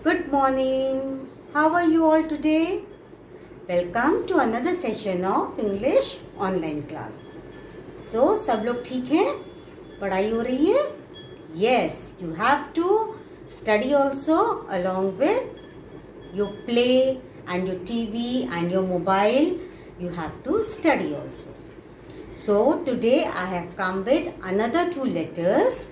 Good morning. How are you all today? Welcome to another session of English online class. तो सब लोग ठीक हैं? पढ़ाई हो रही है? Yes, you have to study also along with your play and your TV and your mobile. You have to study also. So today I have come with another 2 letters.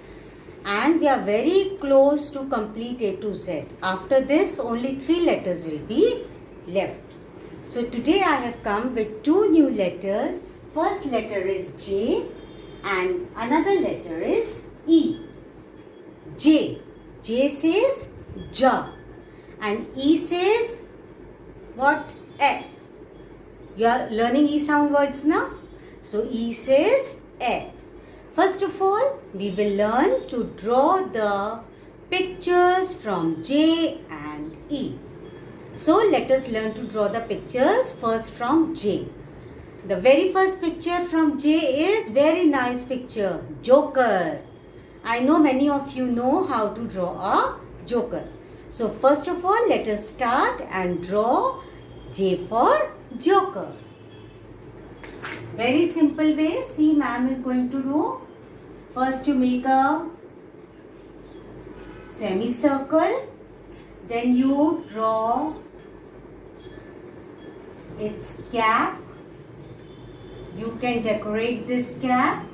And we are very close to complete A to Z. After this, only 3 letters will be left. So today I have come with 2 new letters. First letter is J and another letter is E. J. J says ja and E says what? E. You are learning E sound words now. So E says E. First of all, we will learn to draw the pictures from J and E. So let us learn to draw the pictures first from J. The very first picture from J is very nice picture, Joker. I know many of you know how to draw a Joker. So first of all, let us start and draw J for Joker. Very simple way. See, ma'am is going to do. First you make a semicircle. Then you draw its cap. You can decorate this cap.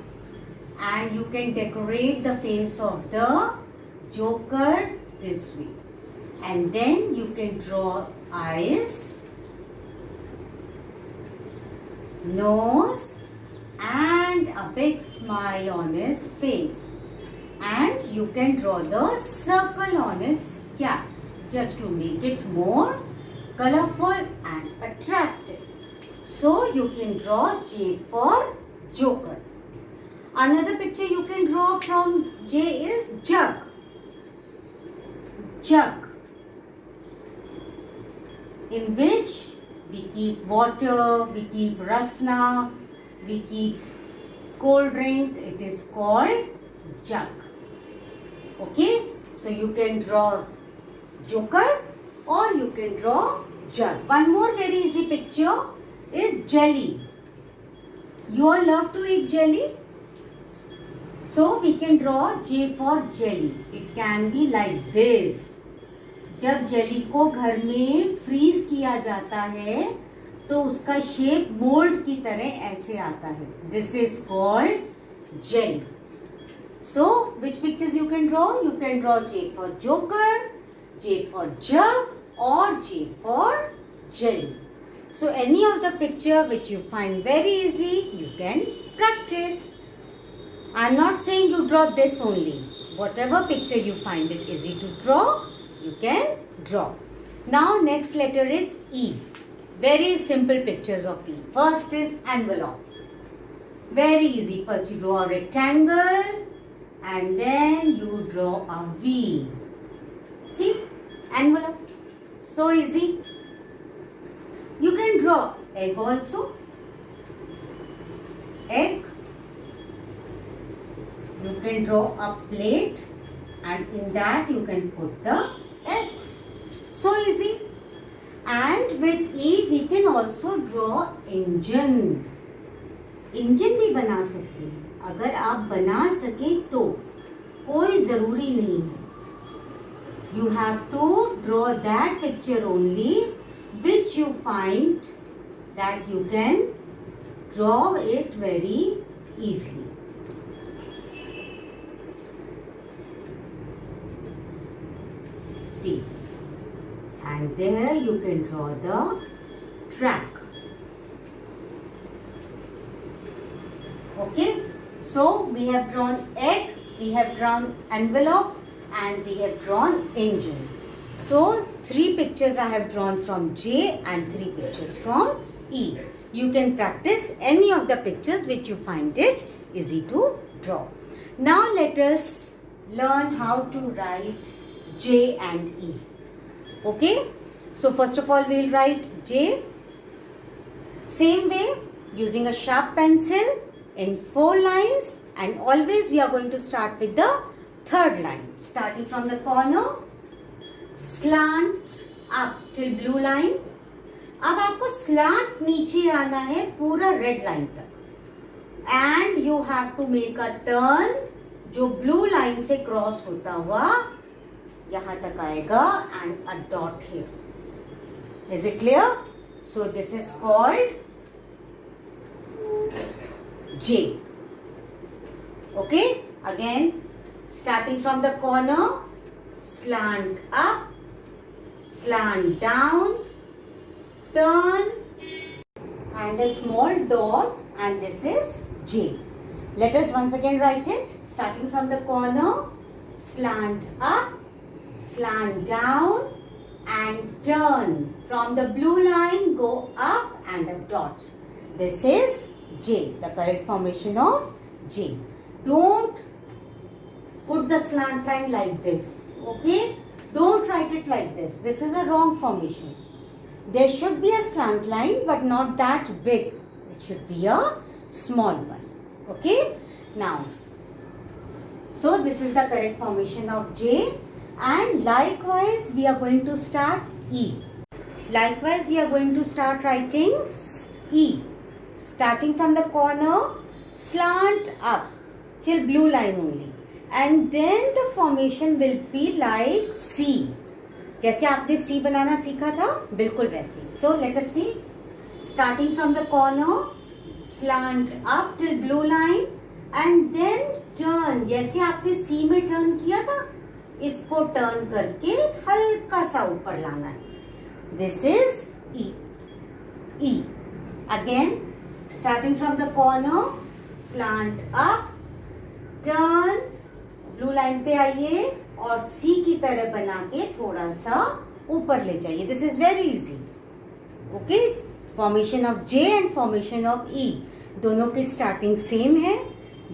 And you can decorate the face of the Joker this way. And then you can draw eyes, nose, and a big smile on his face. And you can draw the circle on its cap just to make it more colorful and attractive. So you can draw J for Joker. Another picture you can draw from J is jug. Jug, in which we keep water, we keep rasna, we keep cold drink. It is called jug. Okay, so you can draw Joker or you can draw jug. One more very easy picture is jelly. You all love to eat jelly. So we can draw J for jelly. It can be like this. जब jelly को घर में freeze किया जाता है तो उसका shape mould की तरह ऐसे आता है. This is called jelly. So which pictures you can draw? You can draw J for joker, J for jug और J for jelly. So any of the picture which you find very easy you can practise. I am not saying you draw this only. Whatever picture you find it easy to draw, you can draw. Now next letter is E. Very simple pictures of E. First is envelope. Very easy. First you draw a rectangle and then you draw a V. See? Envelope. So easy. You can draw egg also. Egg. You can draw a plate and in that you can put the egg. So easy. And with E we can also draw engine. Engine भी बना सकते हैं. अगर आप बना सके तो कोई जरूरी नहीं है. You have to draw that picture only which you find that you can draw it very easily. See, and there you can draw the track. Okay, so we have drawn egg, we have drawn envelope and we have drawn engine. So 3 pictures I have drawn from J and 3 pictures from E. You can practice any of the pictures which you find it easy to draw. Now let us learn how to write J and E. Okay, so first of all we will write J. Same way, using a sharp pencil in 4 lines, and always we are going to start with the 3rd line, starting from the corner. slant up till blue line. अब आपको slant नीचे आना है पूरा red line तक, and you have to make a turn जो blue line से cross होता हुआ यहाँ तक आएगा and a dot here. Is it clear? So this is called J. Okay, again starting from the corner, slant up, slant down, turn and a small dot, and this is J. Let us once again write it. Starting from the corner, slant up, slant down and turn. From the blue line go up and a dot. This is J, the correct formation of J. Don't put the slant line like this, okay? Don't write it like this. This is a wrong formation. There should be a slant line but not that big. It should be a small one, okay? Now, so this is the correct formation of J, and likewise we are going to start E. Likewise we are going to start writing E. Starting from the corner, slant up till blue line only, and then the formation will be like C. जैसे आपने C बनाना सीखा था बिल्कुल वैसे. So let us see. Starting from the corner, slant up till blue line and then turn. जैसे आपने C में turn किया था, इसको turn करके हल्का सा ऊपर लाना है. This is E. E. Again, starting from the corner, slant up, turn, blue line पे आइए और C की तरह बना के थोड़ा सा ऊपर ले जाइए. This is very easy. Okay, formation of J and formation of E दोनों की starting same है.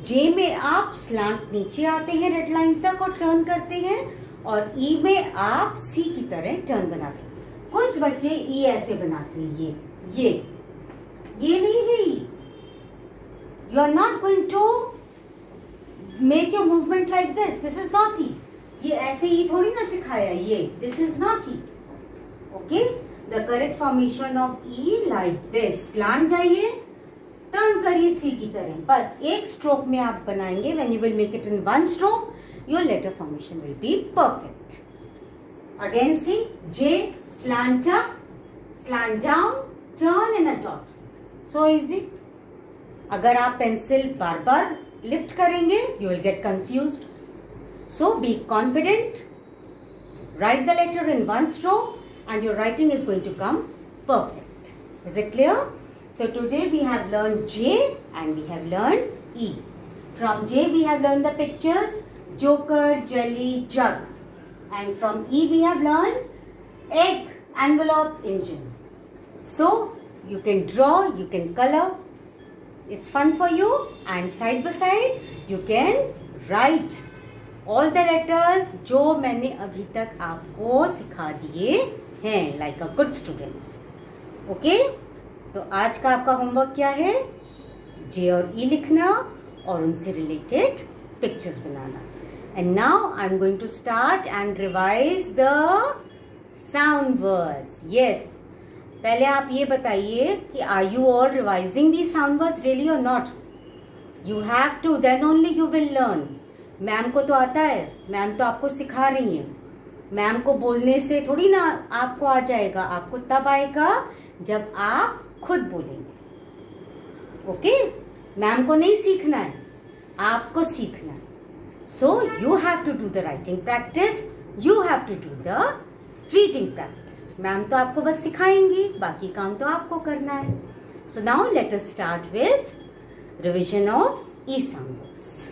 J में आप slant नीचे आते हैं रेड लाइन तक और टर्न करते हैं, और E में आप C की तरह टर्न बनाते हैं. कुछ बच्चे E ऐसे बनाते हैं, ये नहीं है E. You are not going to make your movement like this. This is not E. ये ऐसे E थोड़ी ना सिखाया ये. This is not E. Okay? The correct formation of E like this. slant जाइए, टर्न करिए C की तरह. बस एक स्ट्रोक में आप बनाएंगे. When you will make it in one stroke, your letter formation will be perfect. Again see, J, slant up, slant down, turn and a dot. So easy. अगर आप पेंसिल बार बार लिफ्ट करेंगे, you will get confused. So be confident. Write the letter in one stroke and your writing is going to come perfect. Is it clear? So today we have learned J and we have learned E. From J we have learned the pictures, joker, jelly, jug. And from E we have learned egg, envelope, engine. So you can draw, you can color. It's fun for you, and side by side you can write all the letters जो मैंने अभी तक आपको सिखा दिए हैं, like a good students. Okay? तो आज का आपका होमवर्क क्या है? J और E लिखना और उनसे related pictures banana. And now I'm going to start and revise the sound words. Yes. पहले आप ये बताइए कि are you all revising these sound words daily or not? You have to, then only you will learn. Ma'am को तो आता है, ma'am तो आपको सिखा रही हैं. मैम को बोलने से थोड़ी ना आपको आ जाएगा. आपको तब आएगा जब आप खुद बोलेंगे. ओके? मैम को नहीं सीखना है, आपको सीखना है. So you have to do the writing practice, you have to do the reading practice. Ma'am तो आपको बस सिखाएंगी, बाकी काम तो आपको करना है. So now let us start with revision of E sound words.